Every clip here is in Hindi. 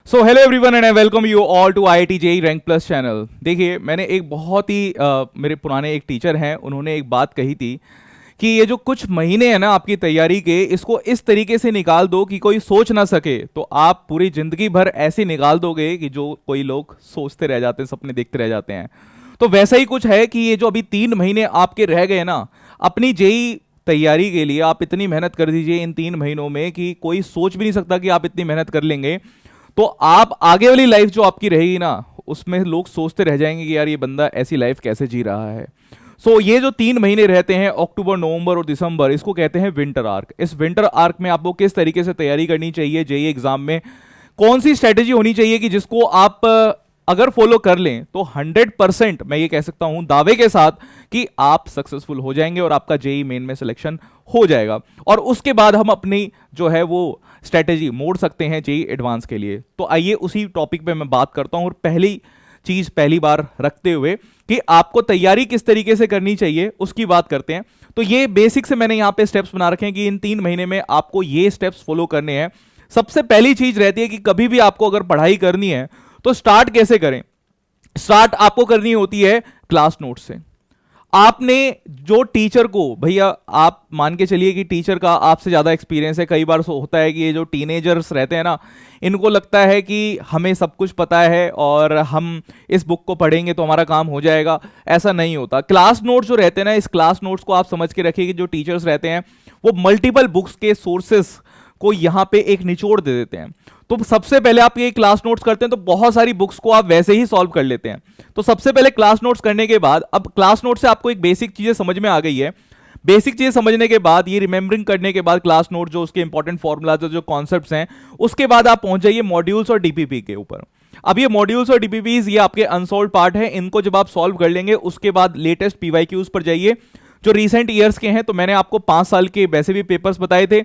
So hello everyone and I welcome you all to IIT JEE rank plus channel. देखिए, मैंने एक बहुत ही मेरे पुराने एक टीचर हैं, उन्होंने एक बात कही थी कि ये जो कुछ महीने हैं ना आपकी तैयारी के, इसको इस तरीके से निकाल दो कि कोई सोच ना सके, तो आप पूरी जिंदगी भर ऐसे निकाल दोगे कि जो कोई लोग सोचते रह जाते हैं, सपने देखते रह जाते हैं। तो वैसा ही कुछ है कि ये जो अभी 3 महीने आपके रह गए ना अपनी जेई तैयारी के लिए, आप इतनी मेहनत कर दीजिए इन 3 महीनों में कि कोई सोच भी नहीं सकता कि आप इतनी मेहनत कर लेंगे। तो आप आगे वाली लाइफ जो आपकी रहेगी ना, उसमें लोग सोचते रह जाएंगे कि यार ये बंदा ऐसी लाइफ कैसे जी रहा है। ये जो 3 महीने रहते हैं, अक्टूबर, नवंबर और दिसंबर, इसको कहते हैं विंटर आर्क। इस विंटर आर्क में आपको किस तरीके से तैयारी करनी चाहिए जेई एग्जाम में, कौन सी स्ट्रेटेजी होनी चाहिए कि जिसको आप अगर फॉलो कर लें तो 100% मैं ये कह सकता हूं दावे के साथ कि आप सक्सेसफुल हो जाएंगे और आपका जेई मेन में सिलेक्शन हो जाएगा। और उसके बाद हम अपनी जो है वो स्ट्रेटेजी मोड़ सकते हैं जेई एडवांस के लिए। तो आइए उसी टॉपिक पे मैं बात करता हूं, और पहली चीज पहली बार रखते हुए कि आपको तैयारी किस तरीके से करनी चाहिए उसकी बात करते हैं। तो ये बेसिक से मैंने यहां पे स्टेप्स बना रखे हैं कि इन 3 महीने में आपको ये स्टेप्स फॉलो करने हैं। सबसे पहली चीज रहती है कि कभी भी आपको अगर पढ़ाई करनी है तो स्टार्ट कैसे करें। स्टार्ट आपको करनी होती है क्लास नोट से। आपने जो टीचर को, भैया आप मान के चलिए कि टीचर का आपसे ज्यादा एक्सपीरियंस है। कई बार होता है कि ये जो टीनेजर्स रहते हैं ना, इनको लगता है कि हमें सब कुछ पता है और हम इस बुक को पढ़ेंगे तो हमारा काम हो जाएगा। ऐसा नहीं होता। क्लास नोट्स जो रहते हैं ना, इस क्लास नोट्स को आप समझ के रखिए कि जो टीचर्स रहते हैं वो मल्टीपल बुक्स के सोर्सेस को यहां पे एक निचोड़ दे देते हैं। तो सबसे पहले आप ये क्लास नोट्स करते हैं तो बहुत सारी बुक्स को आप वैसे ही सॉल्व कर लेते हैं। तो सबसे पहले क्लास नोट्स करने के बाद, अब क्लास नोट से आपको एक बेसिक चीजें समझ में आ गई है। बेसिक चीजें समझने के बाद, ये रिमेंबरिंग करने के बाद क्लास नोट जो उसके इंपॉर्टेंट फॉर्मूलाज जो कॉन्सेप्ट्स हैं, उसके बाद आप पहुंच जाइए मॉड्यूल्स और डीपीपी के ऊपर। अब ये मॉड्यूल्स और डीपीपीज ये आपके अनसॉल्व पार्ट है। इनको जब आप सॉल्व कर लेंगे उसके बाद लेटेस्ट पीवाईक्यूज पर जाइए जो रिसेंट ईयर्स के हैं। तो मैंने आपको 5 साल के वैसे भी पेपर्स बताए थे,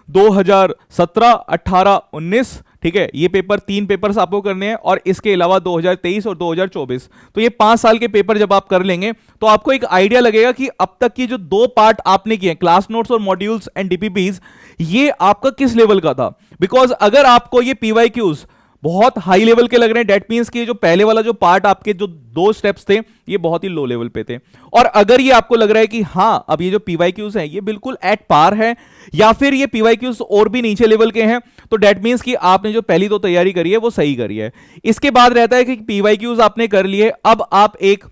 2017, 18, 19, ठीक है। ये पेपर 3 पेपर्स आपको करने हैं और इसके अलावा 2023 और 2024। तो ये 5 साल के पेपर जब आप कर लेंगे तो आपको एक आइडिया लगेगा कि अब तक की जो 2 पार्ट आपने किए, क्लास नोट्स और मॉड्यूल्स एंड डीपीपीज, ये आपका किस लेवल का था। बिकॉज अगर आपको ये पीवाईक्यूज बहुत हाई लेवल के लग रहे हैं, डेट मींस कि जो पहले वाला जो पार्ट आपके जो 2 स्टेप्स थे ये बहुत ही लो लेवल पे थे। और अगर ये आपको लग रहा है कि हां अब ये जो पीवाईक्यूज हैं ये बिल्कुल एट पार है, या फिर ये पीवाईक्यूज और भी नीचे लेवल के हैं, तो डेट मींस कि आपने जो पहली 2 तैयारी करी है वो सही करी है। इसके बाद रहता है कि पीवाईक्यूज आपने कर लिए, अब आप एक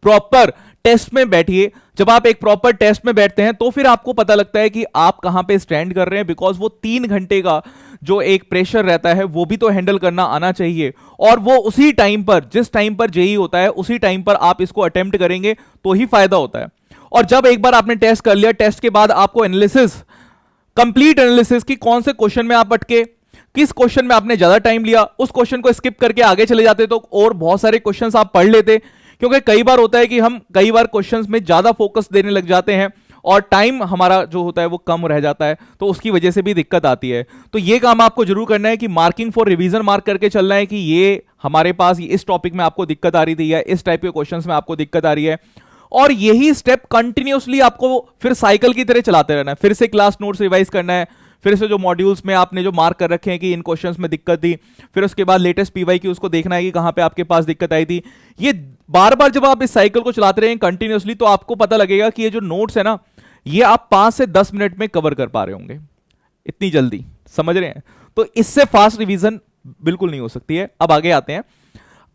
प्रॉपर टेस्ट में बैठिए। जब आप एक प्रॉपर टेस्ट में बैठते हैं तो फिर आपको पता लगता है कि आप कहां पे स्टैंड कर रहे हैं। बिकॉज वो 3 घंटे का जो एक प्रेशर रहता है वो भी तो हैंडल करना आना चाहिए, और वो उसी टाइम पर, जिस टाइम पर जेई होता है उसी टाइम पर आप इसको अटेम्प्ट करेंगे तो ही फायदा होता है। और जब एक बार आपने टेस्ट कर लिया, टेस्ट के बाद आपको एनालिसिस, कंप्लीट एनालिसिस की कौन से क्वेश्चन में आप अटके, किस क्वेश्चन में आपने ज्यादा टाइम लिया, उस क्वेश्चन को स्किप करके आगे चले जाते तो और बहुत सारे क्वेश्चंस आप पढ़ लेते। क्योंकि कई बार होता है कि हम कई बार क्वेश्चंस में ज्यादा फोकस देने लग जाते हैं और टाइम हमारा जो होता है वो कम रह जाता है, तो उसकी वजह से भी दिक्कत आती है। तो ये काम आपको जरूर करना है कि मार्किंग फॉर रिवीजन मार्क करके चलना है कि ये हमारे पास इस टॉपिक में आपको दिक्कत आ रही थी या इस टाइप के क्वेश्चंस में आपको दिक्कत आ रही है। और यही स्टेप कंटिन्यूअसली आपको फिर साइकिल की तरह चलाते रहना है। फिर से क्लास नोट्स रिवाइज करना है, फिर से जो मॉड्यूल्स में आपने जो मार्क कर रखे हैं कि इन क्वेश्चंस में दिक्कत थी, फिर उसके बाद लेटेस्ट पीवाईक्यूज को देखना है कि कहां पे आपके पास दिक्कत आई थी। ये बार बार जब आप इस साइकिल को चलाते रहें कंटिन्यूअसली, तो आपको पता लगेगा कि ये जो नोट्स है ना, ये आप 5 से 10 मिनट में कवर कर पा रहे होंगे, इतनी जल्दी, समझ रहे हैं। तो इससे फास्ट रिवीजन बिल्कुल नहीं हो सकती है। अब आगे आते हैं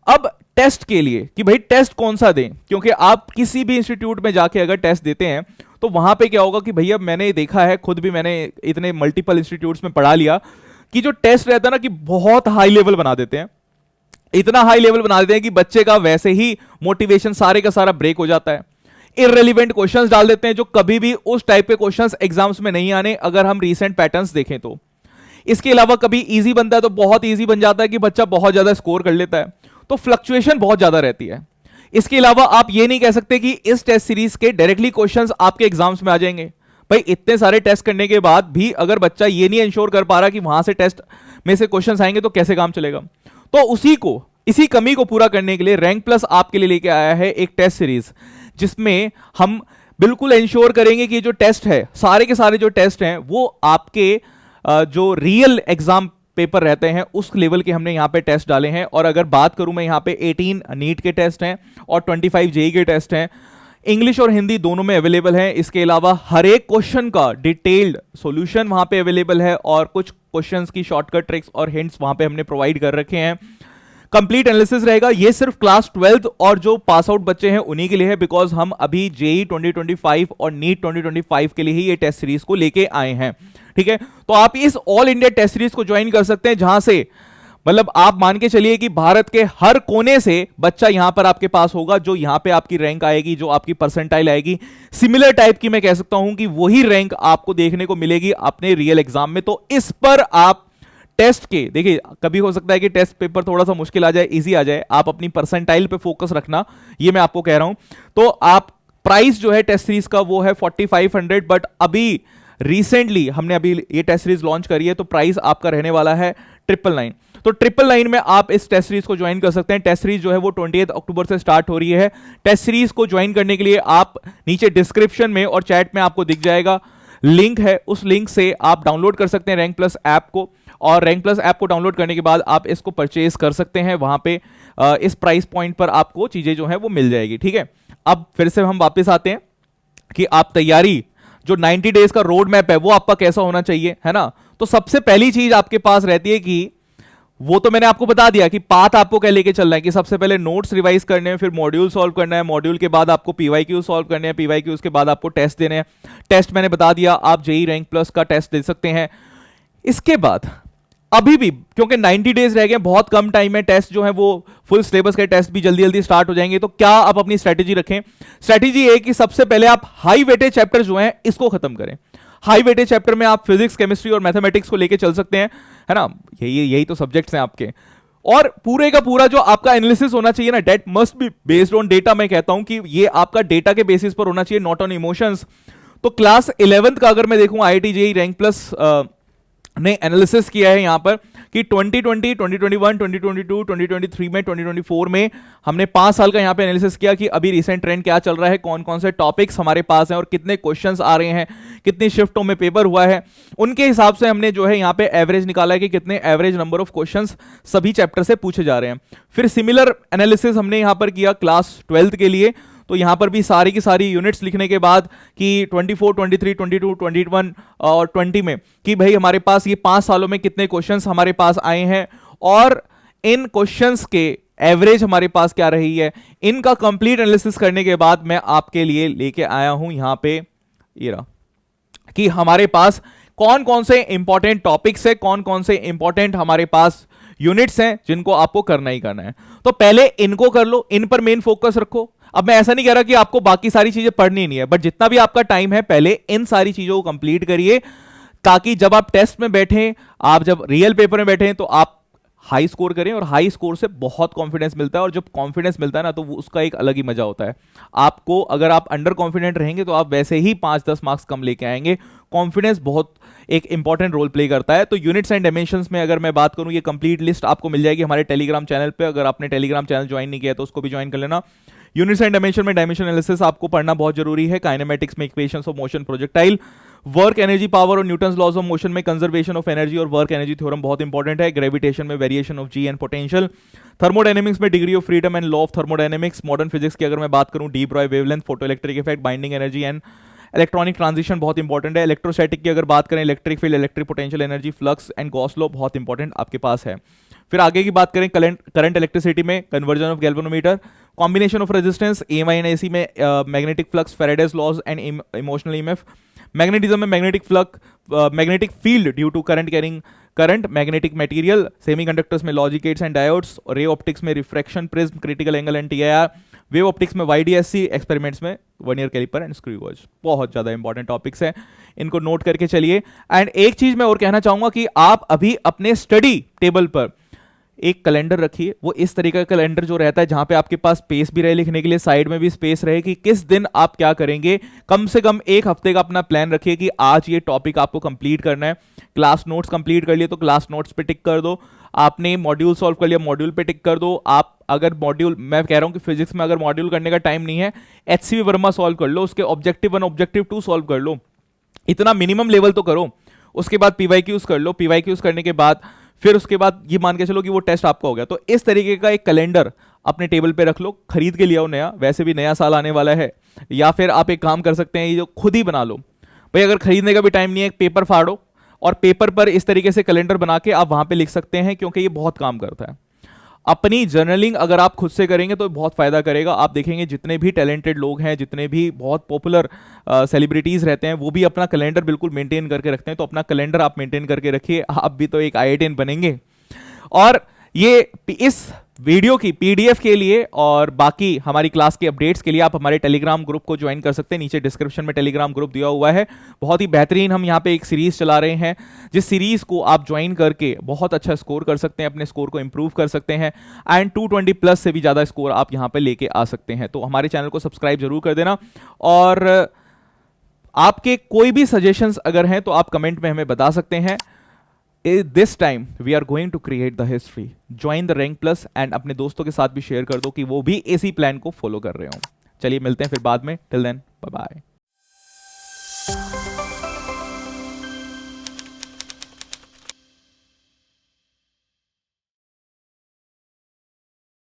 अब टेस्ट के लिए कि भाई टेस्ट कौन सा दें। क्योंकि आप किसी भी इंस्टीट्यूट में जाके अगर टेस्ट देते हैं तो वहां पे क्या होगा कि भैया मैंने देखा है, खुद भी मैंने इतने मल्टीपल इंस्टीट्यूट्स में पढ़ा लिया कि जो टेस्ट रहता है ना कि बहुत हाई लेवल बना देते हैं। इतना हाई लेवल बना देते हैं कि बच्चे का वैसे ही मोटिवेशन सारे का सारा ब्रेक हो जाता है। इररेलेवेंट क्वेश्चंस डाल देते हैं जो कभी भी उस टाइप के क्वेश्चंस एग्जाम्स में नहीं आने, अगर हम रीसेंट पैटर्न्स देखें तो। इसके अलावा कभी इजी बनता है तो बहुत इजी बन जाता है कि बच्चा बहुत ज्यादा स्कोर कर लेता है, तो फ्लक्चुएशन बहुत ज्यादा रहती है। इसके अलावा आप ये नहीं कह सकते कि इस टेस्ट सीरीज के डायरेक्टली क्वेश्चंस आपके एग्जाम्स में आ जाएंगे। भाई इतने सारे टेस्ट करने के बाद भी अगर बच्चा ये नहीं इंश्योर कर पा रहा कि वहां से टेस्ट में से क्वेश्चंस आएंगे तो कैसे काम चलेगा। तो इसी कमी को पूरा करने के लिए रैंक प्लस आपके लिए लेके आया है एक टेस्ट सीरीज, जिसमें हम बिल्कुल इंश्योर करेंगे कि जो टेस्ट है, सारे के सारे जो टेस्ट हैं वो आपके जो रियल एग्जाम पेपर रहते हैं उस लेवल के हमने यहाँ पे टेस्ट डाले हैं। और अगर बात करूं मैं, यहाँ पे 18 नीट के टेस्ट हैं और 25 जेई के टेस्ट हैं। इंग्लिश और हिंदी दोनों में अवेलेबल है। इसके अलावा हर एक क्वेश्चन का डिटेल्ड सॉल्यूशन वहां पे अवेलेबल है और कुछ क्वेश्चंस की शॉर्टकट ट्रिक्स और हिंट्स वहां पे हमने प्रोवाइड कर रखे हैं। कंप्लीट एनालिसिस रहेगा। ये सिर्फ क्लास 12th और जो पास आउट बच्चे हैं उन्हीं के लिए है, बिकॉज हम अभी जेई 2025 और नीट 2025 के लिए ही ये टेस्ट सीरीज को लेके आए हैं। ठीक है, तो आप इस ऑल इंडिया टेस्ट सीरीज को ज्वाइन कर सकते हैं, जहां से मतलब आप मान के चलिए कि भारत के हर कोने से बच्चा यहां पर आपके पास होगा, जो यहां पे आपकी रैंक आएगी, जो आपकी परसेंटाइल आएगी, सिमिलर टाइप की मैं कह सकता हूं कि वही रैंक आपको देखने को मिलेगी अपने रियल एग्जाम में। तो इस पर आप टेस्ट के देखिए, कभी हो सकता है कि टेस्ट पेपर थोड़ा सा मुश्किल आ जाए, इजी आ जाए, आप अपनी परसेंटाइल पे फोकस रखना, ये मैं आपको कह रहा हूं। तो आप प्राइस जो है टेस्ट सीरीज का वो है 4500, बट अभी रिसेंटली हमने अभी ये टेस्ट सीरीज लॉन्च करी है, तो प्राइस आपका रहने वाला है 999। तो 999 में आप इस टेस्ट सीरीज को ज्वाइन कर सकते हैं। टेस्ट सीरीज जो है वो 28 अक्टूबर से स्टार्ट हो रही है। टेस्ट सीरीज को ज्वाइन करने के लिए आप नीचे डिस्क्रिप्शन में और चैट में आपको दिख जाएगा लिंक है, उस लिंक से आप डाउनलोड कर सकते हैं रैंक प्लस ऐप को, और रैंक प्लस ऐप को डाउनलोड करने के बाद आप इसको परचेज कर सकते हैं। वहां पे इस प्राइस पॉइंट पर आपको चीजें जो है वो मिल जाएगी। ठीक है, अब फिर से हम वापस आते हैं कि आप तैयारी, जो 90 डेज का रोड मैप है वो आपका कैसा होना चाहिए, है ना। तो सबसे पहली चीज आपके पास रहती है कि वो तो मैंने आपको बता दिया कि पाथ आपको क्या लेके चलना है, कि सबसे पहले नोट्स रिवाइज करने हैं, फिर मॉड्यूल सॉल्व करना है, मॉड्यूल के बाद आपको पीवाईक्यू सॉल्व करने हैं, पीवाईक्यूज के बाद आपको टेस्ट देने हैं। टेस्ट मैंने बता दिया, आप जेई रैंक प्लस का टेस्ट दे सकते हैं। इसके बाद अभी भी क्योंकि 90 डेज रह गए, बहुत कम टाइम है, टेस्ट जो है वो फुल सिलेबस के टेस्ट भी जल्दी जल्दी स्टार्ट हो जाएंगे। तो क्या आप अपनी स्ट्रेटेजी रखें? स्ट्रेटेजी ये कि सबसे पहले आप हाई वेटेज चैप्टर जो हैं इसको खत्म करें। हाई वेटेज चैप्टर में आप फिजिक्स, केमिस्ट्री और मैथमेटिक्स को लेके चल सकते हैं, है ना। यही तो सब्जेक्ट्स हैं आपके। और पूरे का पूरा जो आपका एनालिसिस होना चाहिए ना, that must be based on data. मैं कहता हूं कि ये आपका डेटा के बेसिस पर होना चाहिए, नॉट ऑन इमोशंस। तो क्लास 11th का अगर मैं देखूं, आईआईटी जेईई रैंक प्लस ने एनालिसिस किया है यहां पर कि 2020, 2021, 2022, 2023 में, 2024 में हमने 5 साल का यहां पे एनालिसिस किया कि अभी रिसेंट ट्रेंड क्या चल रहा है, कौन कौन से टॉपिक्स हमारे पास हैं और कितने क्वेश्चंस आ रहे हैं, कितनी शिफ्टों में पेपर हुआ है। उनके हिसाब से हमने जो है यहां पे एवरेज निकाला है कि कितने एवरेज नंबर ऑफ क्वेश्चंस सभी चैप्टर से पूछे जा रहे हैं। फिर सिमिलर एनालिसिस हमने यहां पर किया क्लास 12th के लिए। तो यहां पर भी सारी की सारी यूनिट्स लिखने के बाद कि 24, 23, 22, 21 और 20 में कि भाई हमारे पास ये 5 सालों में कितने क्वेश्चंस हमारे पास आए हैं और इन क्वेश्चंस के एवरेज हमारे पास क्या रही है। इनका कंप्लीट एनालिसिस करने के बाद मैं आपके लिए लेके आया हूं यहां पे ये रहा कि हमारे पास कौन कौन से इंपॉर्टेंट टॉपिक्स है, कौन कौन से इंपॉर्टेंट हमारे पास यूनिट्स हैं जिनको आपको करना ही करना है। तो पहले इनको कर लो, इन पर मेन फोकस रखो। अब मैं ऐसा नहीं कह रहा कि आपको बाकी सारी चीजें पढ़नी नहीं है, बट जितना भी आपका टाइम है पहले इन सारी चीजों को कंप्लीट करिए, ताकि जब आप टेस्ट में बैठें, आप जब रियल पेपर में बैठें तो आप हाई स्कोर करें। और हाई स्कोर से बहुत कॉन्फिडेंस मिलता है, और जब कॉन्फिडेंस मिलता है ना तो वो उसका एक अलग ही मजा होता है। आपको अगर आप अंडर कॉन्फिडेंट रहेंगे तो आप वैसे ही 5-10 मार्क्स कम लेके आएंगे। कॉन्फिडेंस बहुत एक इंपॉर्टेंट रोल प्ले करता है। तो यूनिट्स एंड डायमेंशंस में अगर मैं बात करूं, ये कंप्लीट लिस्ट आपको मिल जाएगी हमारे टेलीग्राम चैनल पे। अगर आपने टेलीग्राम चैनल ज्वाइन नहीं किया तो उसको भी ज्वाइन कर लेना। यूनिट्स एंड डायमेंशन में डायमेंशन एनालिसिस आपको पढ़ना बहुत जरूरी है। काइनेमेटिक्स में equations of motion, projectile, work energy power और न्यूटन्स लॉज ऑफ मोशन में कंजर्वेशन ऑफ एनर्जी और वर्क एनर्जी थ्योरम बहुत इंपॉर्टेंट है। ग्रेविटेशन में variation of G and potential, thermodynamics में degree of freedom and law of thermodynamics. Modern physics की अगर मैं बात करूं, de Broglie wavelength, photo electric effect, binding energy and electronic transition बहुत इंपॉर्टेंट है। इलेक्ट्रोस्टैटिक की अगर बात करें, electric field, electric potential energy, flux and Gauss law बहुत इंपॉर्टेंट आपके पास है। फिर आगे की बात करें, करंट इलेक्ट्रिसिटी में conversion of galvanometer, combination of resistance, EMI and AC में magnetic flux, Faraday's laws and motional EMF. Magnetism में magnetic flux, magnetic field due to current carrying current, magnetic material, semiconductors में लॉजिक गेट्स एंड डायोड्स, रे ऑप्टिक्स में refraction prism, critical angle and TIR, wave optics में वाईडीएससी, एक्सपेरिमेंट्स में vernier calliper and screw gauge. बहुत ज्यादा इंपॉर्टेंट टॉपिक्स हैं, इनको नोट करके चलिए। एंड एक चीज मैं और कहना चाहूंगा कि आप अभी अपने स्टडी टेबल पर एक कैलेंडर रखिए। वो इस तरीके का कैलेंडर जो रहता है जहां पे आपके पास स्पेस भी रहे लिखने के लिए, साइड में भी स्पेस रहे कि किस दिन आप क्या करेंगे। कम से कम एक हफ्ते का अपना प्लान रखिए कि आज ये टॉपिक आपको कंप्लीट करना है। क्लास नोट्स कंप्लीट कर लिए तो क्लास नोट्स पे टिक कर दो। आपने मॉड्यूल सॉल्व कर लिया, मॉड्यूल पे टिक कर दो। आप अगर मॉड्यूल, मैं कह रहा हूं कि फिजिक्स में अगर मॉड्यूल करने का टाइम नहीं है, एचसीवी वर्मा सॉल्व कर लो, उसके ऑब्जेक्टिव 1 ऑब्जेक्टिव 2 सॉल्व कर लो। इतना मिनिमम लेवल तो करो। उसके बाद पीवाईक्यूज कर लो। पीवाईक्यूज करने के बाद फिर उसके बाद ये मान के चलो कि वो टेस्ट आपका हो गया। तो इस तरीके का एक कैलेंडर अपने टेबल पे रख लो, खरीद के लिया हो नया, वैसे भी नया साल आने वाला है। या फिर आप एक काम कर सकते हैं, ये जो खुद ही बना लो भाई, अगर खरीदने का भी टाइम नहीं है, एक पेपर फाड़ो और पेपर पर इस तरीके से कैलेंडर बना के आप वहां पे लिख सकते हैं, क्योंकि ये बहुत काम करता है। अपनी जर्नलिंग अगर आप खुद से करेंगे तो बहुत फायदा करेगा। आप देखेंगे जितने भी टैलेंटेड लोग हैं, जितने भी बहुत पॉपुलर सेलिब्रिटीज रहते हैं, वो भी अपना कैलेंडर बिल्कुल मेंटेन करके रखते हैं। तो अपना कैलेंडर आप मेंटेन करके रखिए, आप भी तो एक IITian बनेंगे। और ये इस वीडियो की PDF के लिए और बाकी हमारी क्लास के अपडेट्स के लिए आप हमारे टेलीग्राम ग्रुप को ज्वाइन कर सकते हैं। नीचे डिस्क्रिप्शन में टेलीग्राम ग्रुप दिया हुआ है। बहुत ही बेहतरीन हम यहाँ पे एक सीरीज चला रहे हैं, जिस सीरीज को आप ज्वाइन करके बहुत अच्छा स्कोर कर सकते हैं, अपने स्कोर को इंप्रूव कर सकते हैं एंड 220 प्लस से भी ज्यादा स्कोर आप यहाँ पे लेके आ सकते हैं। तो हमारे चैनल को सब्सक्राइब जरूर कर देना, और आपके कोई भी सजेशंस अगर हैं तो आप कमेंट में हमें बता सकते हैं। This time we are going to create the history. Join the Rank Plus and अपने दोस्तों के साथ भी शेयर कर दो कि वो भी इसी प्लान को फॉलो कर रहे हो। चलिए मिलते हैं फिर बाद में। Till then, bye bye.